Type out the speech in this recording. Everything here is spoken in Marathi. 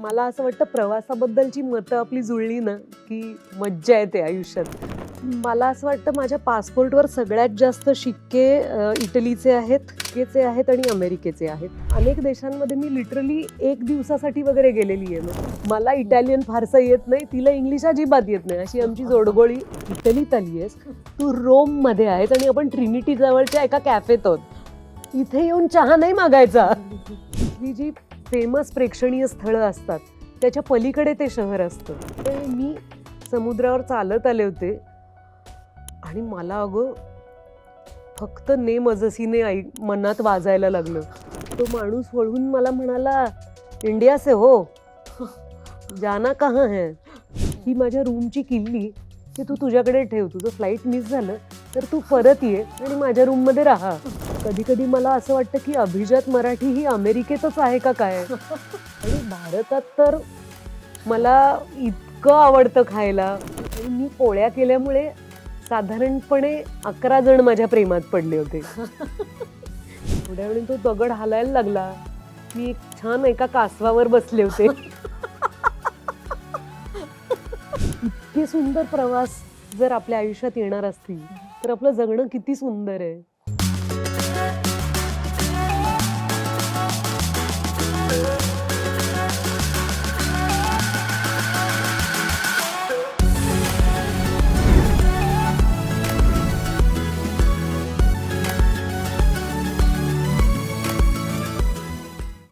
मला असं वाटतं प्रवासाबद्दलची मतं आपली जुळली ना की मज्जा येते आयुष्यात. मला असं वाटतं माझ्या पासपोर्टवर सगळ्यात जास्त शिक्के इटलीचे आहेत आणि अमेरिकेचे आहेत. अनेक देशांमध्ये मी लिटरली 1 दिवसासाठी वगैरे गेलेली आहे. मला इटालियन फारसं येत नाही, तिला इंग्लिश अजिबात येत नाही, अशी आमची जोडगोळी. इटलीत आली आहेस तू, रोममध्ये आहेत आणि आपण ट्रिनिटी जवळच्या एका कॅफेत आहोत. इथे येऊन चहा नाही मागायचा. इथली जी फेमस प्रेक्षणीय स्थळं असतात त्याच्या पलीकडे ते शहर असतं. ते मी समुद्रावर चालत आले होते आणि मला अगं फक्त ने मजसीने मनात वाजायला लागलं. तो माणूस वळून मला म्हणाला, इंडिया से हो, जाना कहाँ है. ही माझ्या रूमची किल्ली की तू तुझ्याकडे ठेव, तुझं फ्लाईट मिस झालं तर तू परत ये आणि माझ्या रूममध्ये राहा. कधी कधी मला असं वाटतं की अभिजात मराठी ही अमेरिकेतच आहे का काय. आणि भारतात तर मला इतकं आवडतं खायला. आणि मी पोळ्या केल्यामुळे साधारणपणे 11 जण माझ्या प्रेमात पडले होते. थोड्या वेळी तो दगड हालायला लागला, मी एक छान एका कासवावर बसले होते. इतके सुंदर प्रवास जर आपल्या आयुष्यात येणार असतील तर आपलं जगणं किती सुंदर आहे.